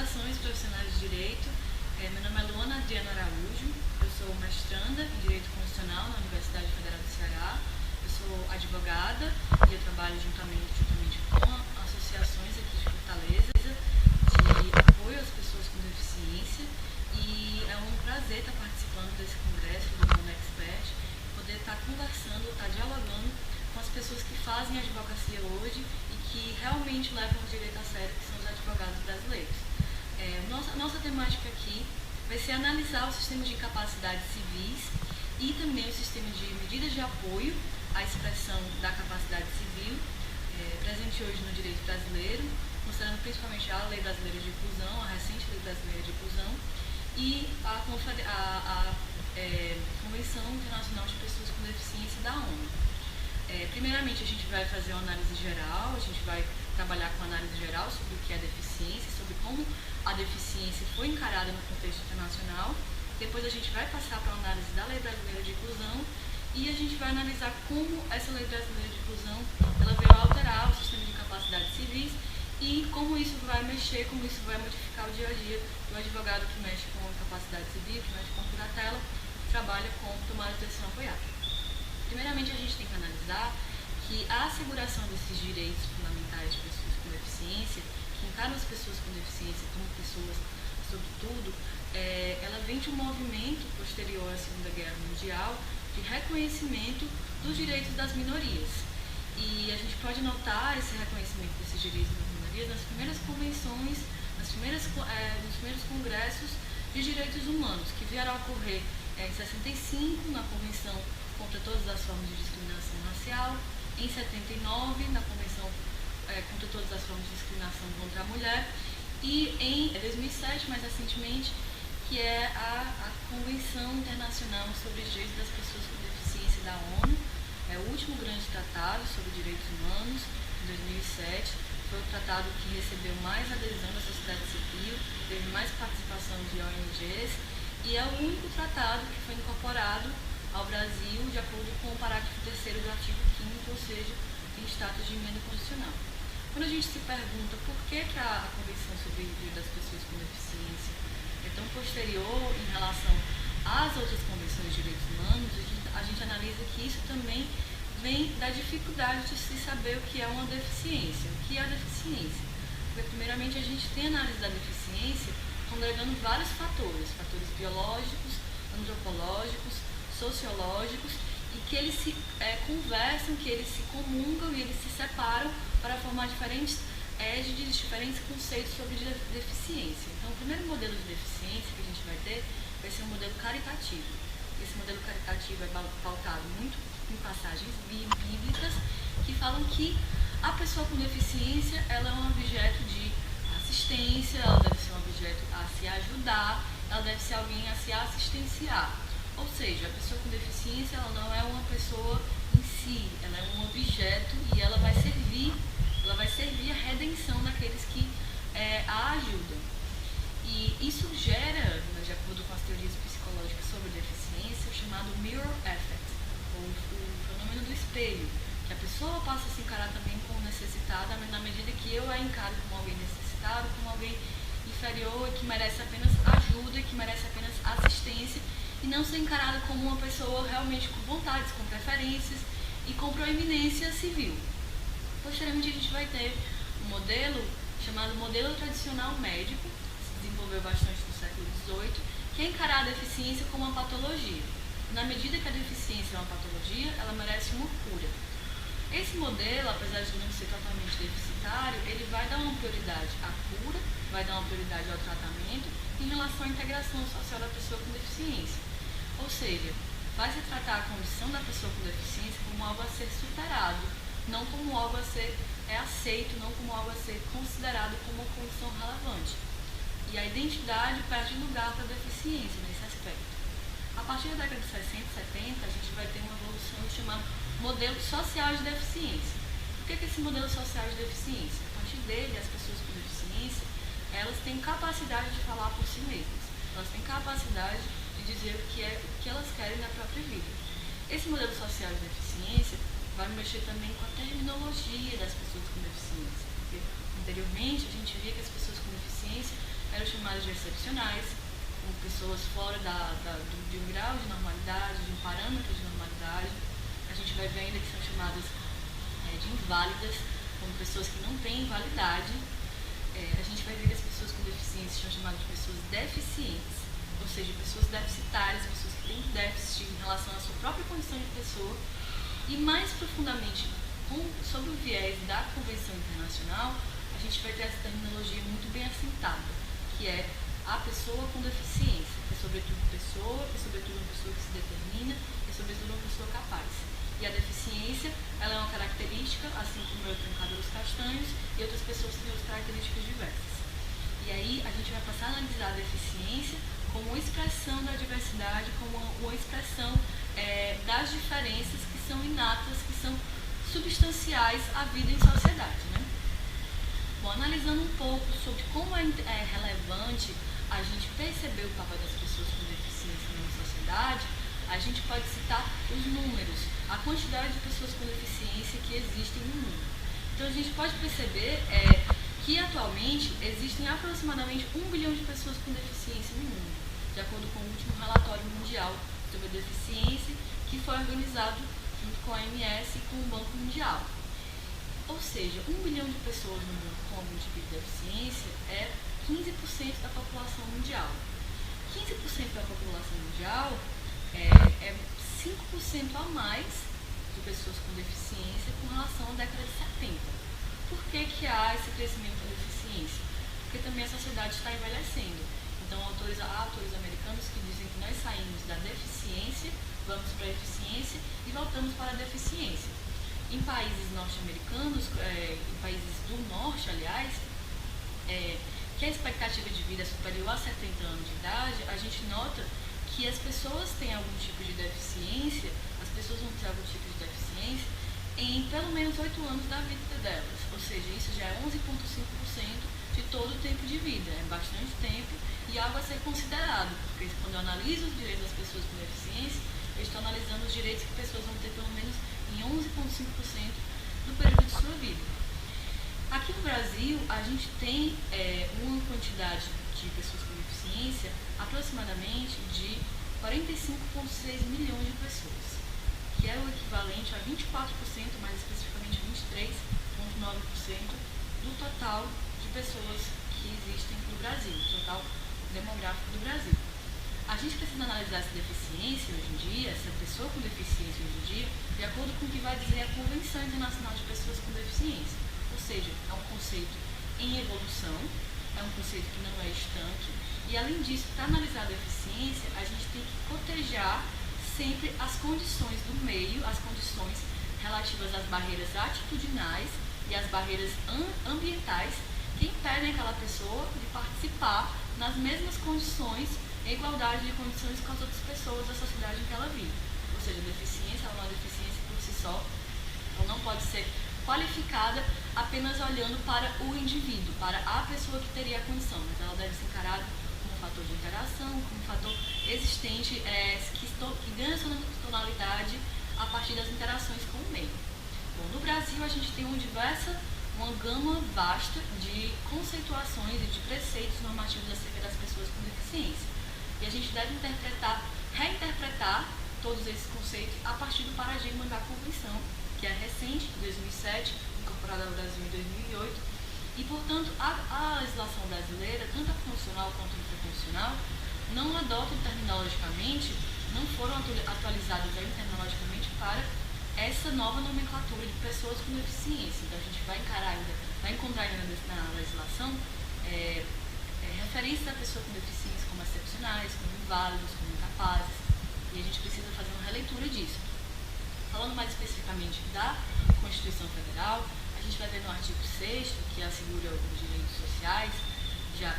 Saudações profissionais de Direito, meu nome é Luana Adriana Araújo, eu sou mestranda em Direito Constitucional na Universidade Federal do Ceará, eu sou advogada e eu trabalho juntamente com associações aqui de Fortaleza de apoio às pessoas com deficiência, e é um prazer estar participando desse congresso do Mundo Expert, poder estar conversando, estar dialogando com as pessoas que fazem advocacia hoje e que realmente levam o direito a sério, que são os advogados brasileiros. Nossa temática aqui vai ser analisar o sistema de incapacidades civis e também o sistema de medidas de apoio à expressão da capacidade civil, presente hoje no direito brasileiro, mostrando principalmente a Lei Brasileira de Inclusão, a recente Lei Brasileira de Inclusão, e a Convenção Internacional de Pessoas com Deficiência da ONU. Primeiramente, a gente vai fazer uma análise geral, a gente vai trabalhar com análise geral sobre o que é deficiência, sobre como a deficiência foi encarada no contexto internacional. Depois a gente vai passar para a análise da Lei Brasileira de Inclusão e a gente vai analisar como essa Lei Brasileira de Inclusão ela veio alterar o sistema de capacidades civis e como isso vai mexer, como isso vai modificar o dia a dia do advogado que mexe com capacidade civil, que mexe com curatela, que trabalha com tomada de decisão apoiada. Primeiramente, a gente tem que analisar que a asseguração desses direitos fundamentais de pessoas com deficiência, que encaram as pessoas com deficiência como pessoas, sobretudo, ela vem de um movimento posterior à Segunda Guerra Mundial de reconhecimento dos direitos das minorias. E a gente pode notar esse reconhecimento desses direitos das minorias nas primeiras convenções, nos primeiros congressos de direitos humanos, que vieram a ocorrer em 65, na Convenção contra todas as formas de discriminação racial, em 79, na Convenção contra todas as formas de discriminação contra a mulher, e em 2007, mais recentemente, que é a Convenção Internacional sobre os Direitos das Pessoas com Deficiência da ONU, é o último grande tratado sobre direitos humanos, em 2007, foi o tratado que recebeu mais adesão da sociedade civil, teve mais participação de ONGs, e é o único tratado que foi incorporado ao Brasil de acordo com o parágrafo 3º do artigo 5º, ou seja, em status de emenda constitucional. Quando a gente se pergunta por que a Convenção sobre o Direito das Pessoas com Deficiência é tão posterior em relação às outras convenções de direitos humanos, a gente analisa que isso também vem da dificuldade de se saber o que é uma deficiência. O que é a deficiência? Porque, primeiramente, a gente tem a análise da deficiência congregando vários fatores biológicos, antropológicos, sociológicos, e que eles se conversam, que eles se comungam e eles se separam para formar diferentes conceitos sobre deficiência. Então, o primeiro modelo de deficiência que a gente vai ter vai ser um modelo caritativo. Esse modelo caritativo é pautado muito em passagens bíblicas que falam que a pessoa com deficiência ela é um objeto de assistência, ela deve ser um objeto a se ajudar, ela deve ser alguém a se assistenciar. Ou seja, a pessoa com deficiência ela não é uma pessoa em si, ela é um objeto e ela vai servir a redenção daqueles que a ajudam. E isso gera, de acordo com as teorias psicológicas sobre deficiência, o chamado mirror effect, ou o fenômeno do espelho, que a pessoa passa a se encarar também como necessitada na medida que eu a encaro como alguém necessitado, como alguém inferior e que merece apenas ajuda e que merece apenas assistência, e não ser encarada como uma pessoa realmente com vontades, com preferências e com proeminência civil. Posteriormente, a gente vai ter um modelo chamado modelo tradicional médico, que se desenvolveu bastante no século XVIII, que é encarar a deficiência como uma patologia. Na medida que a deficiência é uma patologia, ela merece uma cura. Esse modelo, apesar de não ser totalmente deficitário, ele vai dar uma prioridade à cura, vai dar uma prioridade ao tratamento em relação à integração social da pessoa com deficiência. Ou seja, vai se tratar a condição da pessoa com deficiência como algo a ser superado, não como algo a ser aceito, não como algo a ser considerado como uma condição relevante. E a identidade perde lugar para a deficiência nesse aspecto. A partir da década de 60 e 70, a gente vai ter uma evolução chamada modelo social de deficiência. O que é esse modelo social de deficiência? A partir dele, as pessoas com deficiência, elas têm capacidade de falar por si mesmas. Elas têm capacidade de dizer o que elas querem na própria vida. Esse modelo social de deficiência vai mexer também com a terminologia das pessoas com deficiência. Porque anteriormente a gente via que as pessoas com deficiência chamadas de excepcionais, como pessoas fora de um grau de normalidade, de um parâmetro de normalidade. A gente vai ver ainda que são chamadas de inválidas, como pessoas que não têm validade. A gente vai ver que as pessoas com deficiência são chamadas de pessoas deficientes, ou seja, pessoas deficitárias, pessoas que têm déficit em relação à sua própria condição de pessoa. E mais profundamente, sob o viés da Convenção Internacional, a gente vai ter essa terminologia muito bem assentada, que é a pessoa com deficiência, que é sobretudo pessoa, que é sobretudo uma pessoa que se determina, que é sobretudo uma pessoa capaz. E a deficiência, ela é uma característica, assim como eu tenho cabelos castanhos, e outras pessoas têm outras características diversas. E aí a gente vai passar a analisar a deficiência como uma expressão da diversidade, como uma expressão das diferenças que são inatas, que são substanciais à vida em sociedade, né? Bom, analisando um pouco sobre como é relevante a gente perceber o papel das pessoas com deficiência na sociedade, a gente pode citar os números, a quantidade de pessoas com deficiência que existem no mundo. Então a gente pode perceber que atualmente existem aproximadamente 1 bilhão de pessoas com deficiência no mundo, de acordo com o último relatório mundial sobre a deficiência, que foi organizado junto com a OMS e com o Banco Mundial. Ou seja, 1 bilhão de pessoas no mundo com algum tipo de deficiência é 15% da população mundial. 15% da população mundial é 5% a mais de pessoas com deficiência com relação à década de 70. Por que há esse crescimento da deficiência? Porque também a sociedade está envelhecendo. Então, há autores americanos que dizem que nós saímos da deficiência, vamos para a eficiência e voltamos para a deficiência. Em países norte-americanos, em países do norte, aliás, que a expectativa de vida é superior a 70 anos de idade, a gente nota que as pessoas têm algum tipo de deficiência, as pessoas vão ter algum tipo de deficiência em pelo menos 8 anos da vida delas. Ou seja, isso já é 11,5% de todo o tempo de vida. É bastante tempo e algo a ser considerado, porque quando eu analiso os direitos das pessoas com deficiência, eu estou analisando os direitos que pessoas vão ter pelo menos em 11,5% do período de sua vida. Aqui no Brasil, a gente tem uma quantidade de pessoas com deficiência aproximadamente de 45,6 milhões de pessoas, que é o equivalente a 24%, mais especificamente a 23,9% do total de pessoas que existem no Brasil, o total demográfico do Brasil. A gente precisa analisar essa deficiência hoje em dia, essa pessoa com deficiência hoje em dia, de acordo com o que vai dizer a Convenção Internacional de Pessoas com Deficiência. Ou seja, é um conceito em evolução, é um conceito que não é estanque, e além disso, para analisar a deficiência, a gente tem que cotejar sempre as condições do meio, as condições relativas às barreiras atitudinais e às barreiras ambientais que impedem aquela pessoa de participar nas mesmas condições, em igualdade de condições com as outras pessoas da sociedade em que ela vive. Ou seja, a deficiência é uma deficiência por si só, ela não pode ser qualificada apenas olhando para o indivíduo, para a pessoa que teria a condição, mas ela deve ser encarada como um fator de interação, como um fator existente que ganha sua tonalidade a partir das interações com o meio. Bom, no Brasil a gente tem uma gama vasta de conceituações e de preceitos normativos acerca das pessoas com deficiência. E a gente deve reinterpretar todos esses conceitos a partir do paradigma da Convenção, que é recente, de 2007, incorporada ao Brasil em 2008, e, portanto, a legislação brasileira, tanto a funcional quanto a infraconstitucional, não adotam terminologicamente, não foram atualizadas terminologicamente para essa nova nomenclatura de pessoas com deficiência. Então, a gente vai encontrar ainda na legislação referências da pessoa com deficiência como excepcionais, como inválidos, como incapazes, e a gente precisa fazer uma releitura disso. Falando mais especificamente da Constituição Federal, a gente vai ver no artigo 6º, que assegura os direitos sociais, já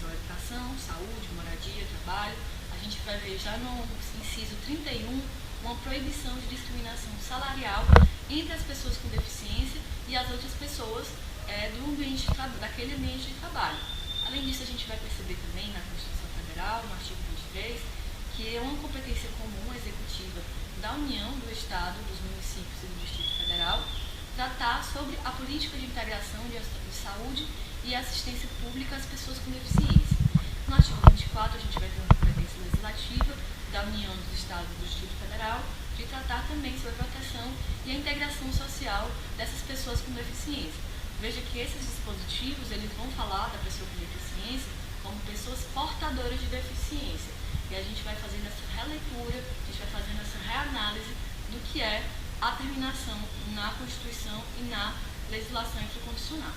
são educação, saúde, moradia, trabalho. A gente vai ver já no inciso 31 uma proibição de discriminação salarial entre as pessoas com deficiência e as outras pessoas daquele ambiente de trabalho. Além disso, a gente vai perceber também na Constituição Federal, no artigo 23, que é uma competência comum executiva da União, do Estado, dos municípios e do Distrito Federal, tratar sobre a política de integração de saúde e assistência pública às pessoas com deficiência. No artigo 24, a gente vai ter uma competência legislativa da União dos Estados e do Distrito Federal de tratar também sobre a proteção e a integração social dessas pessoas com deficiência. Veja que esses dispositivos, eles vão falar da pessoa com deficiência como pessoas portadoras de deficiência. E a gente vai fazendo essa releitura, a gente vai fazendo essa reanálise do que é a terminação na Constituição e na legislação infraconstitucional.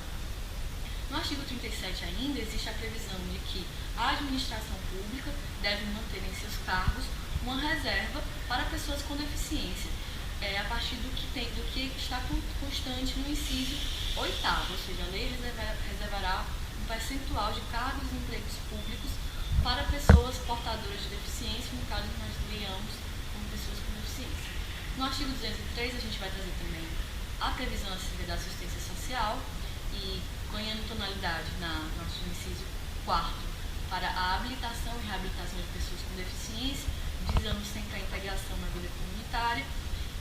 No artigo 37 ainda existe a previsão de que a administração pública deve manter em seus cargos uma reserva para pessoas com deficiência, a partir do que está constante no inciso 8º, ou seja, a lei reservará um percentual de cargos e empregos públicos para pessoas portadoras de deficiência, no caso nós veíamos como pessoas com deficiência. No artigo 203 a gente vai trazer também a previsão acerca da assistência social e ganhando tonalidade no inciso 4º para a habilitação e reabilitação de pessoas com deficiência, visando sempre a integração na vida comunitária,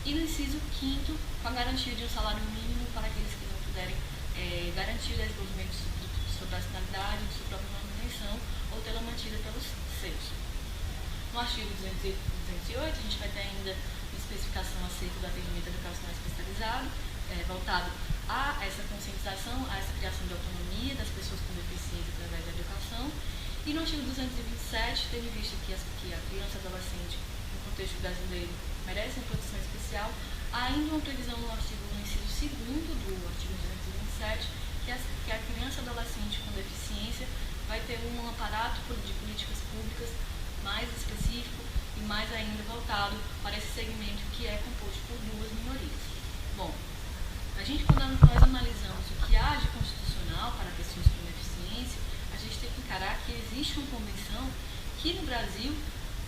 e no inciso 5º com a garantia de um salário mínimo para aqueles que não puderem garantir o desenvolvimento de sua personalidade, de sua própria manutenção ou tê-la mantida pelos seus. No artigo 208 a gente vai ter ainda uma especificação acerca do atendimento educacional especializado, voltado a essa conscientização, a essa criação de autonomia das pessoas com deficiência através da educação. E no artigo 227, tendo em vista que a criança e adolescente, no contexto brasileiro, merece uma proteção especial, há ainda uma previsão no inciso 2º do artigo 227, que a criança e adolescente com deficiência vai ter um aparato de políticas públicas mais específico e mais ainda voltado para esse segmento que é composto por duas minorias. Bom, quando nós analisamos o que há de constitucional para pessoas com deficiência, a gente tem que encarar que existe uma convenção que no Brasil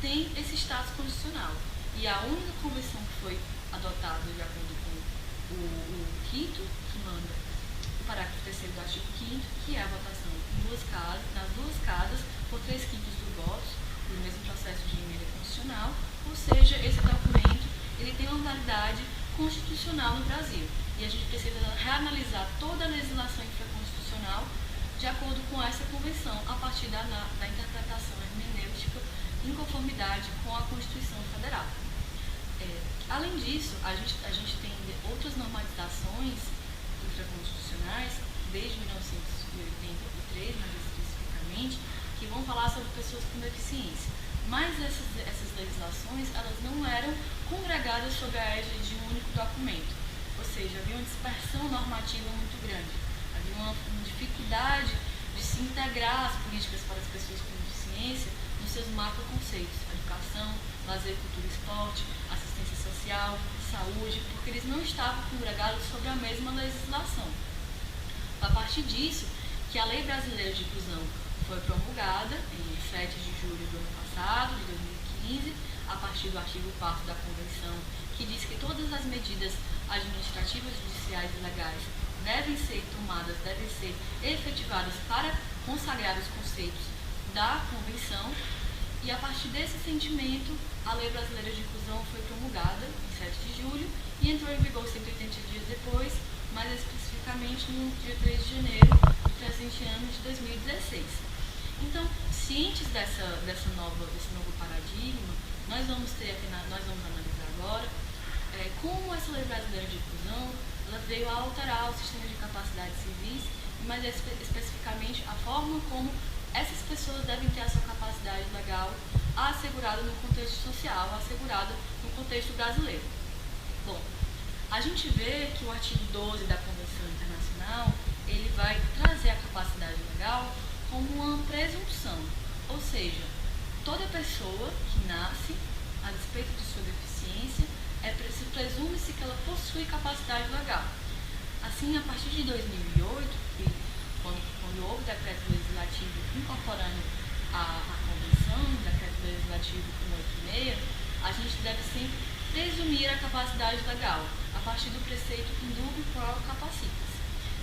tem esse status constitucional. E a única convenção que foi adotada de acordo com o 5º, que manda o parágrafo 3º do artigo 5º, que é a votação nas duas casas, por 3/5 dos votos, no mesmo processo de emenda constitucional, ou seja, esse documento ele tem uma validade constitucional no Brasil. E a gente precisa reanalisar toda a legislação infraconstitucional de acordo com essa convenção, a partir da interpretação hermenêutica em conformidade com a Constituição Federal. Além disso, a gente tem outras normatizações infraconstitucionais, desde 1983, mais especificamente, que vão falar sobre pessoas com deficiência. Mas essas legislações, elas não eram congregadas sob a égide de um único documento. Ou seja, havia uma dispersão normativa muito grande. Havia uma dificuldade de se integrar as políticas para as pessoas com deficiência nos seus macroconceitos: educação, lazer, cultura e esporte, assistência social, saúde, porque eles não estavam congregados sobre a mesma legislação. A partir disso, que a Lei Brasileira de Inclusão foi promulgada em 7 de julho do ano passado, de 2015, a partir do artigo 4º da Convenção, que diz que todas as medidas administrativas, judiciais e legais devem ser tomadas, devem ser efetivadas para consagrar os conceitos da Convenção. E a partir desse sentimento, a Lei Brasileira de Inclusão foi promulgada em 7 de julho e entrou em vigor 180 dias depois, mais especificamente no dia 3 de janeiro do presente ano de 2016. Então, cientes desse novo paradigma, nós vamos analisar agora como essa Lei Brasileira de Inclusão ela veio a alterar o sistema de capacidades civis, mas especificamente a forma como essas pessoas devem ter a sua capacidade legal assegurada no contexto social, assegurada no contexto brasileiro. Bom, a gente vê que o artigo 12 da Convenção Internacional, ele vai trazer a capacidade legal como uma presunção, ou seja, toda pessoa que nasce, a despeito de sua deficiência, presume-se que ela possui capacidade legal. Assim, a partir de 2008, quando houve o decreto legislativo incorporando a Convenção, o decreto legislativo 186, a gente deve sempre presumir a capacidade legal, a partir do preceito indubio pro capacitas.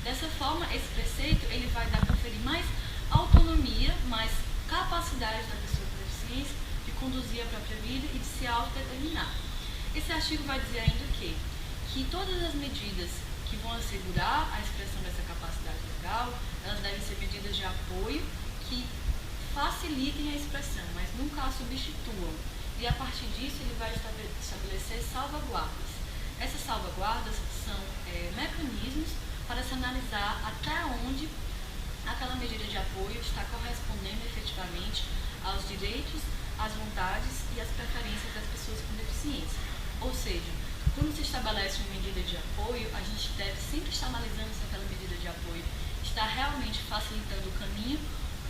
Dessa forma, esse preceito ele vai conferir mais autonomia, mais capacidade da pessoa com deficiência de conduzir a própria vida e de se autodeterminar. Esse artigo vai dizer ainda que todas as medidas que vão assegurar a expressão dessa capacidade legal, elas devem ser medidas de apoio que facilitem a expressão, mas nunca a substituam. E a partir disso ele vai estabelecer salvaguardas. Essas salvaguardas são mecanismos para se analisar até onde aquela medida de apoio está correspondendo efetivamente aos direitos, às vontades e às preferências das pessoas com deficiência. Ou seja, quando se estabelece uma medida de apoio, a gente deve sempre estar analisando se aquela medida de apoio está realmente facilitando o caminho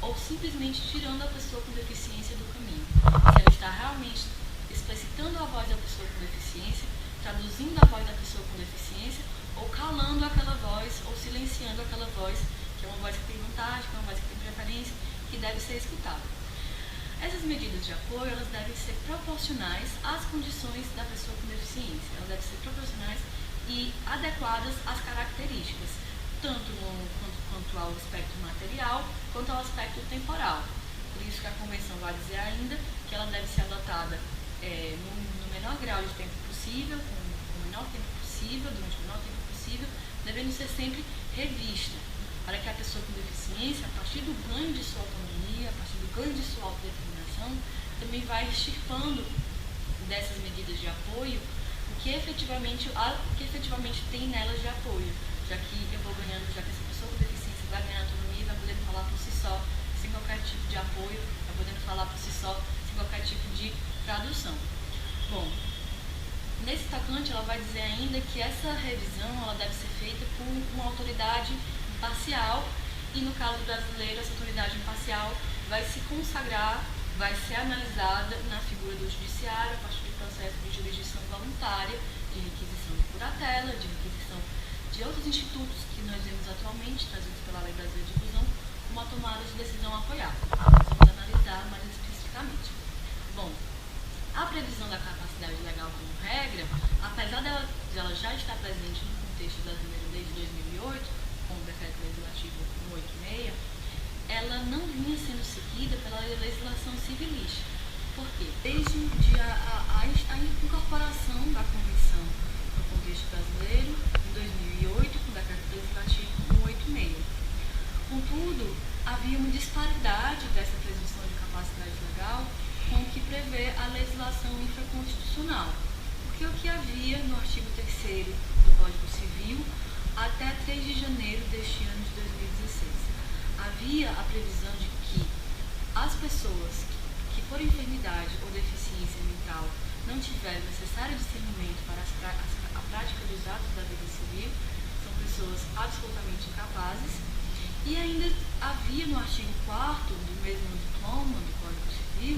ou simplesmente tirando a pessoa com deficiência do caminho. Se ela está realmente explicitando a voz da pessoa com deficiência, traduzindo a voz da pessoa com deficiência, ou calando aquela voz, ou silenciando aquela voz, que é uma voz que tem vontade, que é uma voz que tem preferência, que deve ser escutada. Essas medidas de apoio, elas devem ser proporcionais às condições da pessoa com deficiência. Elas devem ser proporcionais e adequadas às características, tanto quanto ao aspecto material, quanto ao aspecto temporal. Por isso que a Convenção vai dizer ainda que ela deve ser adotada no menor grau de tempo possível, com o menor tempo possível, durante o menor tempo possível, devendo ser sempre revista, para que a pessoa com deficiência, a partir do ganho de sua autonomia, a partir do ganho de sua autodeterminação, também vai extirpando dessas medidas de apoio o que efetivamente tem nelas de apoio, já que eu vou ganhando, já que essa pessoa com deficiência vai ganhando autonomia, vai podendo falar por si só, sem qualquer tipo de apoio, vai podendo falar por si só, sem qualquer tipo de tradução. Bom, nesse tocante, ela vai dizer ainda que essa revisão ela deve ser feita por uma autoridade imparcial e, no caso brasileiro, essa autoridade imparcial vai se consagrar, vai ser analisada na figura do judiciário a partir do processo de jurisdição voluntária, de requisição de curatela, de requisição de outros institutos que nós vemos atualmente, trazidos pela Lei Brasileira de Inclusão, como a tomada de decisão apoiada. Nós vamos analisar mais especificamente. Bom, a previsão da capacidade legal como regra, apesar dela já estar presente no contexto da primeira lei de 2008, com o decreto legislativo 186, ela não vinha sendo seguida pela legislação civilística. Por quê? Desde a incorporação da Convenção no contexto brasileiro, em 2008, com o decreto legislativo 186. Contudo, havia uma disparidade dessa presunção de capacidade legal com o que prevê a legislação infraconstitucional. Porque o que havia no artigo 3º do Código Civil até 3 de janeiro deste ano de 2016, havia a previsão de que as pessoas que por enfermidade ou deficiência mental não tiverem o necessário discernimento para a prática dos atos da vida civil são pessoas absolutamente incapazes. E ainda havia no artigo 4º do mesmo diploma do Código Civil,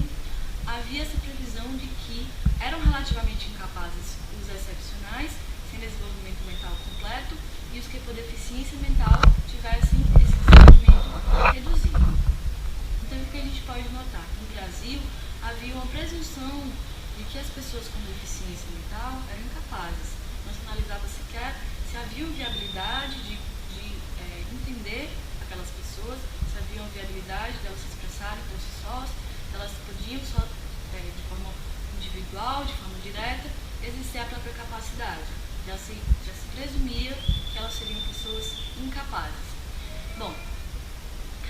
havia essa previsão de que eram relativamente incapazes os excepcionais, sem desenvolvimento mental completo, e os que por deficiência mental tivessem esse desenvolvimento reduzido. Então, o que a gente pode notar? Que no Brasil havia uma presunção de que as pessoas com deficiência mental eram incapazes. Não se analisava sequer se havia viabilidade de entender aquelas pessoas, se havia uma viabilidade de elas se expressarem por si sós, se elas podiam só, de forma individual, de forma direta, exercer a própria capacidade. Já se presumia que elas seriam pessoas incapazes. Bom,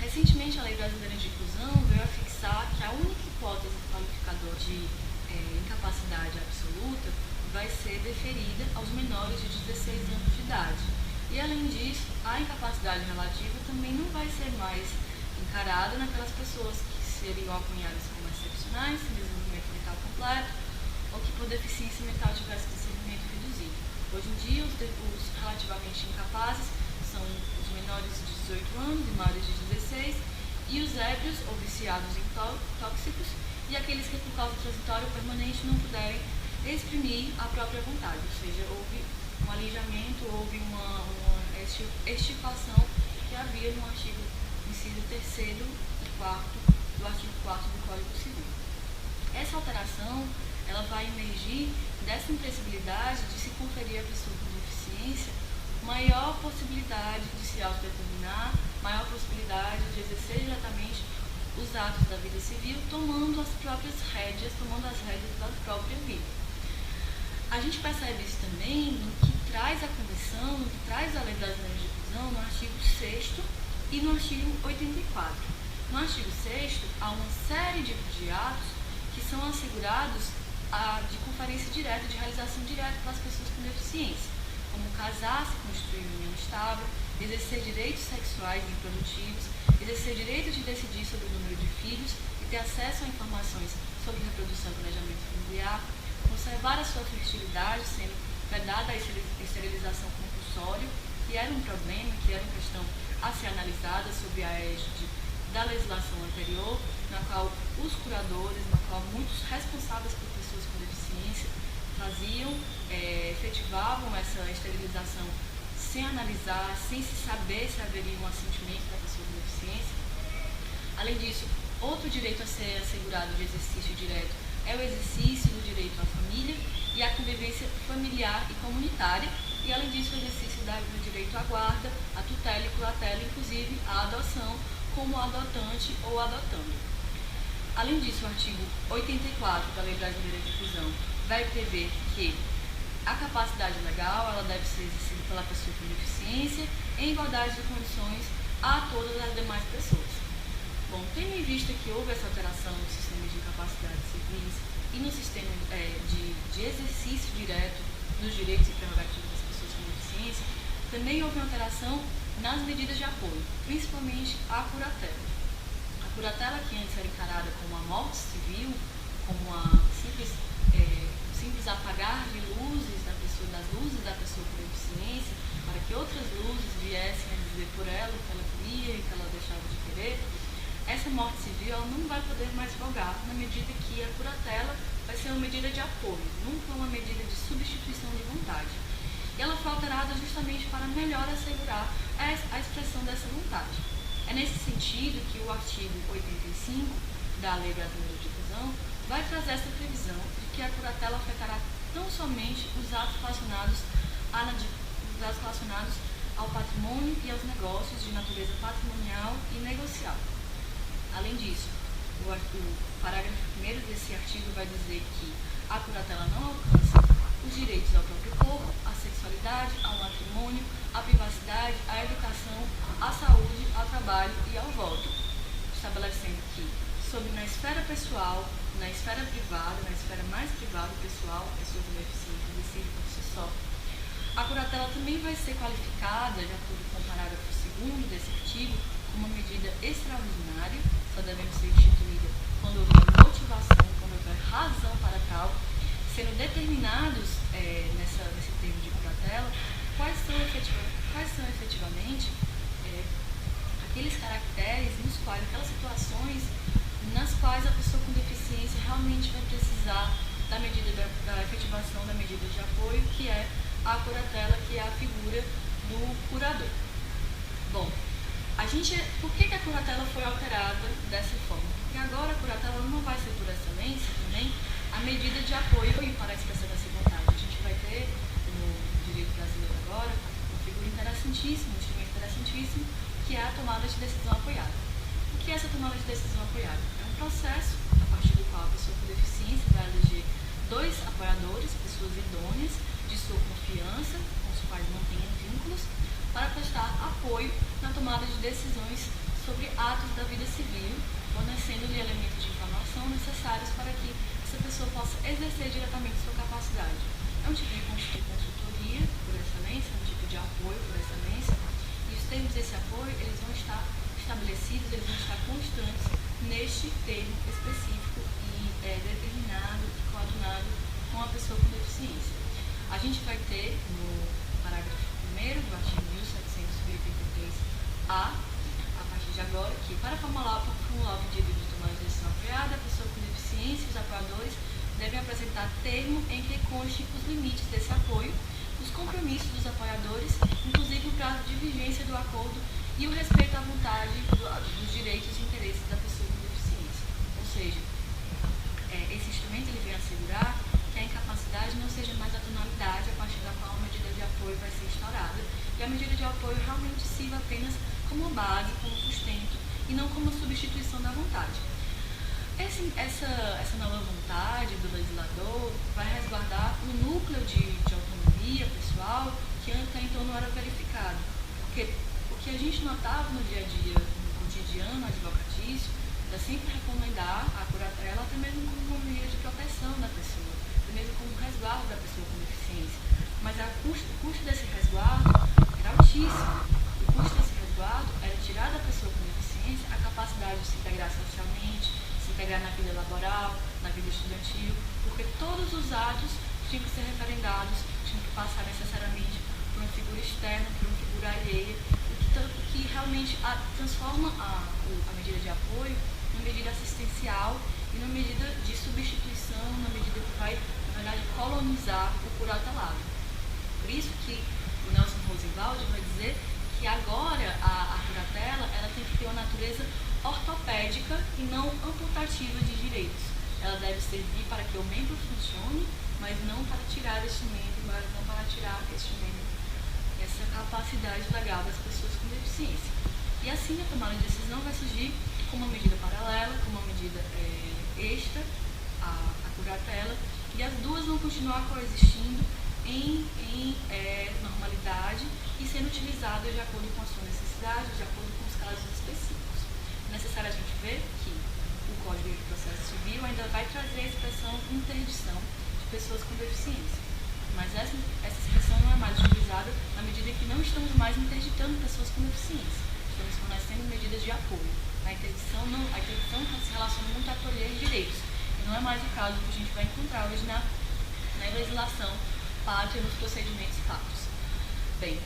recentemente a Lei Brasileira de Inclusão veio a fixar que a única hipótese qualificadora de incapacidade absoluta vai ser deferida aos menores de 16 anos de idade. E, além disso, a incapacidade relativa também não vai ser mais encarada naquelas pessoas que seriam apunhadas como excepcionais, sem desenvolvimento mental completo, ou que por deficiência mental tivessem discernimento reduzido. Hoje em dia, os relativamente incapazes são os menores de 18 anos e maiores de 16, e os ébrios ou viciados em tóxicos, e aqueles que, por causa transitória ou permanente, não puderem exprimir a própria vontade, ou seja, houve um alijamento, houve uma extirpação que havia no artigo inciso 3º e 4º do artigo 4º do Código Civil. Essa alteração ela vai emergir dessa impossibilidade de se conferir à pessoa com deficiência maior possibilidade de se autodeterminar, maior possibilidade de exercer diretamente os atos da vida civil, tomando as rédeas da própria vida. A gente percebe isso também no que traz a Convenção, no que traz a Lei Brasileira de Inclusão, no artigo 6º e no artigo 84. No artigo 6º, há uma série de atos que são assegurados de conferência direta, de realização direta para as pessoas com deficiência, como casar-se, constituir união estável, exercer direitos sexuais e reprodutivos, exercer direito de decidir sobre o número de filhos e ter acesso a informações sobre reprodução e planejamento familiar, conservar a sua fertilidade, sendo vedada a esterilização compulsória, que era um problema, que era uma questão a ser analisada sob a égide da legislação anterior, na qual os curadores, na qual muitos responsáveis por pessoas com deficiência faziam, efetivavam essa esterilização sem analisar, sem se saber se haveria um assentimento da pessoa com deficiência. Além disso, outro direito a ser assegurado de exercício direto é o exercício do direito à família e à convivência familiar e comunitária, e além disso o exercício do direito à guarda, à tutela e curatela, inclusive à adoção como adotante ou adotando. Além disso, o artigo 84 da Lei Brasileira de Inclusão vai prever que a capacidade legal ela deve ser exercida pela pessoa com deficiência em igualdade de condições a todas as demais pessoas. Bom, tendo em vista que houve essa alteração no sistema de incapacidades civis e no sistema de exercício direto dos direitos e prerrogativas das pessoas com deficiência, também houve uma alteração nas medidas de apoio, principalmente a curatela. A curatela, que antes era encarada como a morte civil, como uma simples apagar de luzes das luzes da pessoa com deficiência, para que outras luzes viessem a dizer por ela o que ela queria e o que ela deixava de querer, essa morte civil ela não vai poder mais vogar na medida que a curatela vai ser uma medida de apoio, nunca uma medida de substituição de vontade. E ela foi alterada justamente para melhor assegurar a expressão dessa vontade. É nesse sentido que o artigo 85 da Lei Brasileira de Inclusão vai trazer essa previsão de que a curatela afetará não somente os atos relacionados ao patrimônio e aos negócios de natureza patrimonial e negocial. Além disso, o parágrafo 1º desse artigo vai dizer que a curatela não alcança os direitos ao próprio corpo, à sexualidade, ao matrimônio, à privacidade, à educação, à saúde, ao trabalho e ao voto, estabelecendo que, na esfera pessoal, na esfera privada, na esfera mais privada pessoal, pessoas com deficiência decidem por si só, a curatela também vai ser qualificada, de acordo com o parágrafo 2º desse artigo, como uma medida extraordinária, só devendo ser instituída quando houver motivação, quando houver razão para tal, sendo determinados nesse termo de curatela quais são efetivamente aqueles caracteres aquelas situações nas quais a pessoa com deficiência realmente vai precisar da efetivação da medida de apoio, que é a curatela, que é a figura do curador. Bom, por que a curatela foi alterada dessa forma? Porque agora a curatela não vai ser por excelência também a medida de apoio para a expressão dessa vontade. A gente vai ter no direito brasileiro agora uma figura interessantíssima, um instrumento interessantíssimo, que é a tomada de decisão apoiada. O que é essa tomada de decisão apoiada? É um processo a partir do qual a pessoa com deficiência vai eleger 2 apoiadores, pessoas idôneas, de sua confiança, com os quais não tenha vínculos, para prestar apoio na tomada de decisões sobre atos da vida civil, fornecendo-lhe elementos de informação necessários para que essa pessoa possa exercer diretamente sua capacidade. É um tipo de consultoria, por excelência, é um tipo de apoio, por excelência, e os termos desse apoio eles vão estar estabelecidos, eles vão estar constantes neste termo específico e determinado e coadunado com a pessoa com deficiência. A gente vai ter no parágrafo 1º do artigo 1783-A, a partir de agora, que para formular o pedido de tomada de decisão apoiada, a pessoa com deficiência e os apoiadores devem apresentar termo em que conste os limites desse apoio, os compromissos dos apoiadores, inclusive o prazo de vigência do acordo e o respeito à vontade dos direitos e interesses da pessoa com deficiência. Ou seja, esse instrumento ele vem assegurar que a incapacidade não seja mais a tonalidade a partir da qual a medida de apoio vai ser instaurada, e a medida de apoio realmente sirva apenas como base, como sustento, e não como substituição da vontade. Essa nova vontade do legislador vai resguardar o núcleo de autonomia pessoal que até então não era verificado. Porque o que a gente notava no dia a dia, no cotidiano advocatício, é sempre recomendar a curatela, até mesmo como uma medida de proteção da pessoa, até mesmo como um resguardo da pessoa com deficiência. Mas o custo desse resguardo era altíssimo. O custo desse resguardo era tirar da pessoa com deficiência a capacidade de se integrar socialmente, se integrar na vida laboral, na vida estudantil, porque todos os atos tinham que ser referendados, tinham que passar necessariamente por uma figura externa, por uma figura alheia, o que realmente transforma a medida de apoio numa medida assistencial e numa medida de substituição, numa medida que vai, na verdade, colonizar o curatelado. Por isso que o Nelson Rosenwald vai dizer que agora a curatela ela tem que ter uma natureza ortopédica e não amputativa de direitos. Ela deve servir para que o membro funcione, mas não para tirar este membro, mas não para tirar este membro, essa capacidade legal das pessoas com deficiência. E assim a tomada de decisão vai surgir como uma medida paralela, como uma medida extra à curatela, e as duas vão continuar coexistindo em normalidade e sendo utilizadas de acordo com a sua necessidade, de acordo com os casos específicos. É necessário a gente ver que o Código de Processo Civil ainda vai trazer a expressão interdição de pessoas com deficiência. Mas essa expressão não é mais utilizada na medida em que não estamos mais interditando pessoas com deficiência. Estamos fornecendo medidas de apoio. A interdição se relaciona muito a acolher direitos. E não é mais o caso que a gente vai encontrar hoje na legislação pátria nos procedimentos pátrios. Bem,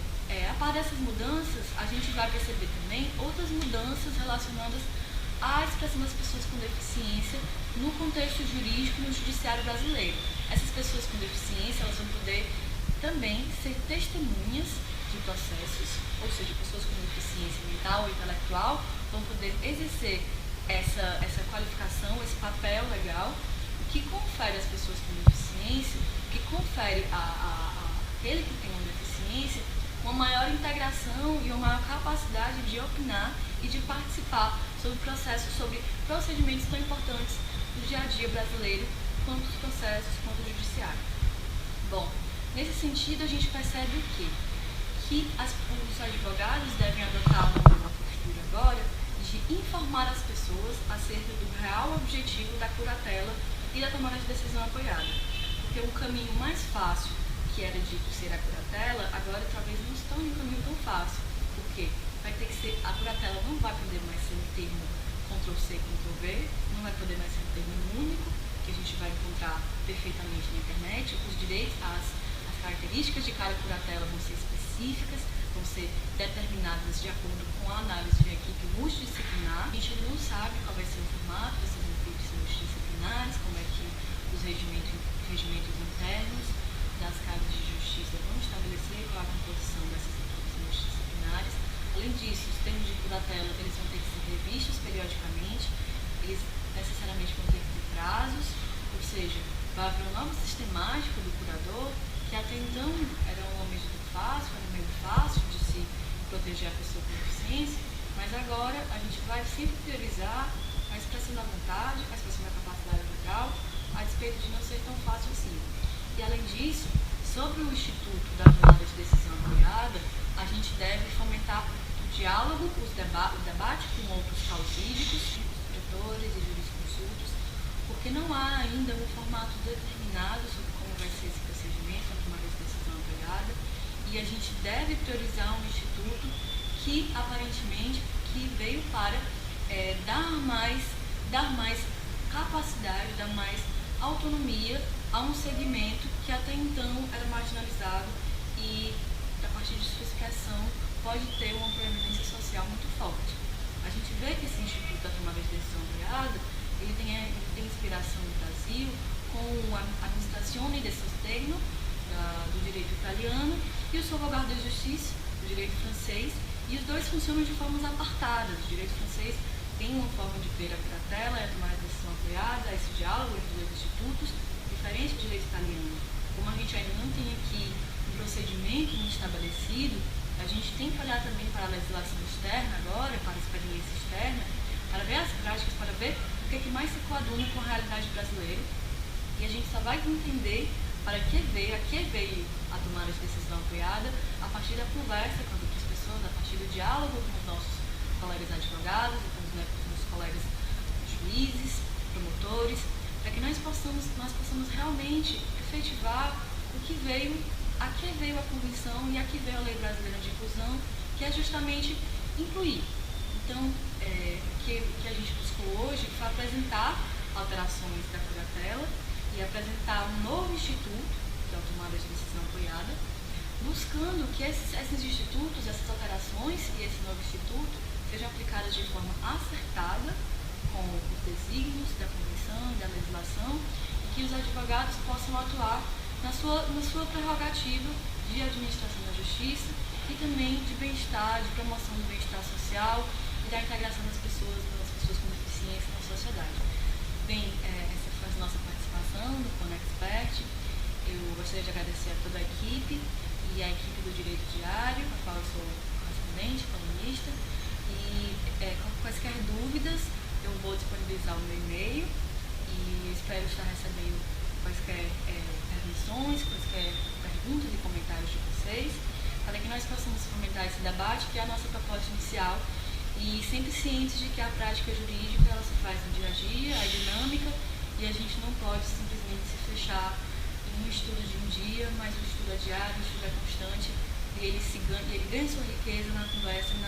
a par dessas mudanças, a gente vai perceber também outras mudanças relacionadas à expressão das pessoas com deficiência no contexto jurídico e no judiciário brasileiro. Essas pessoas com deficiência, elas vão poder também ser testemunhas de processos, ou seja, pessoas com deficiência mental ou intelectual vão poder exercer essa qualificação, esse papel legal, o que confere às pessoas com deficiência, o que confere àquele que tem uma deficiência, uma maior integração e uma maior capacidade de opinar e de participar sobre processos, sobre procedimentos tão importantes do dia a dia brasileiro, quanto os processos, quanto o judiciário. Bom, nesse sentido a gente percebe o quê? Que os advogados devem adotar uma postura agora de informar as pessoas acerca do real objetivo da curatela e da tomada de decisão apoiada. Porque o caminho mais fácil, que era dito ser a curatela, agora talvez não está em um caminho tão fácil. Por quê? Vai ter que ser, a curatela não vai poder mais ser um termo Ctrl+C, Ctrl+V, não vai poder mais ser um termo único, que a gente vai encontrar perfeitamente na internet. Os direitos, as características de cada curatela vão ser específicas, vão ser determinadas de acordo com a análise de equipe multidisciplinar. A gente não sabe qual vai ser o formato dessas equipes multidisciplinares, como é que os regimentos internos das casas de justiça vão estabelecer qual a composição dessas equipes multidisciplinares. Além disso, os termos de curatela eles vão ter que ser revistos periodicamente, eles necessariamente vão ter que ter prazos, ou seja, vai haver uma nova sistemática do curador, que até então era uma medida fácil, era um meio fácil de se proteger a pessoa com deficiência, mas agora a gente vai sempre priorizar a expressão da vontade, a expressão da capacidade legal, a despeito de não ser tão fácil assim. E além disso, sobre o Instituto da Tomada de Decisão Apoiada, a gente deve fomentar o diálogo, o debate com outros causídicos, diretores e jurisconsultos, porque não há ainda um formato determinado sobre como vai ser esse procedimento, a tomada de decisão apoiada, e a gente deve priorizar um instituto que aparentemente veio para dar mais capacidade, dar mais autonomia a um segmento que até então era marginalizado e, a partir de sua expressão, pode ter uma proeminência social muito forte. A gente vê que esse Instituto da Tomada de Decisão Apoiada, ele tem inspiração no Brasil com a Amministrazione del Sostegno do direito italiano e o Sauvegarde de Justice do direito francês, e os dois funcionam de formas apartadas. O direito francês tem uma forma de ver a curatela e a tomada de decisão apoiada, esse diálogo entre os dois institutos, diferente do direito italiano. Como a gente ainda não tem aqui um procedimento muito estabelecido, a gente tem que olhar também para a legislação externa agora, para a experiência externa, para ver as práticas, para ver o que é que mais se coaduna com a realidade brasileira. E a gente só vai entender para que veio a tomada de decisão apoiada a partir da conversa com as outras pessoas, a partir do diálogo com os nossos colegas advogados, com os colegas juízes, promotores, para que nós possamos realmente efetivar a que veio a Convenção e a que veio a Lei Brasileira de Inclusão, que é justamente incluir. Então, o que a gente buscou hoje foi apresentar alterações da curatela e apresentar um novo instituto, que é o Tomada de Decisão Apoiada, buscando que esses institutos, essas alterações e esse novo instituto sejam aplicadas de forma acertada com os desígnios da Convenção e da legislação, e que os advogados possam atuar na sua prerrogativa de administração da justiça e também de bem-estar, de promoção do bem-estar social e da integração das pessoas com deficiência na sociedade. Bem, essa foi a nossa participação no Conexpert. Eu gostaria de agradecer a toda a equipe e a equipe do Direito Diário, a qual eu sou correspondente, colunista, e com quaisquer dúvidas eu vou disponibilizar o meu e-mail e espero estar recebendo quaisquer permissões, quaisquer perguntas e comentários de vocês, para que nós possamos fomentar esse debate, que é a nossa proposta inicial, e sempre cientes de que a prática jurídica ela se faz no dia a dia, é dinâmica, e a gente não pode simplesmente se fechar em um estudo de um dia, mas o estudo é diário, o estudo é constante, e ele ganha sua riqueza na conversa e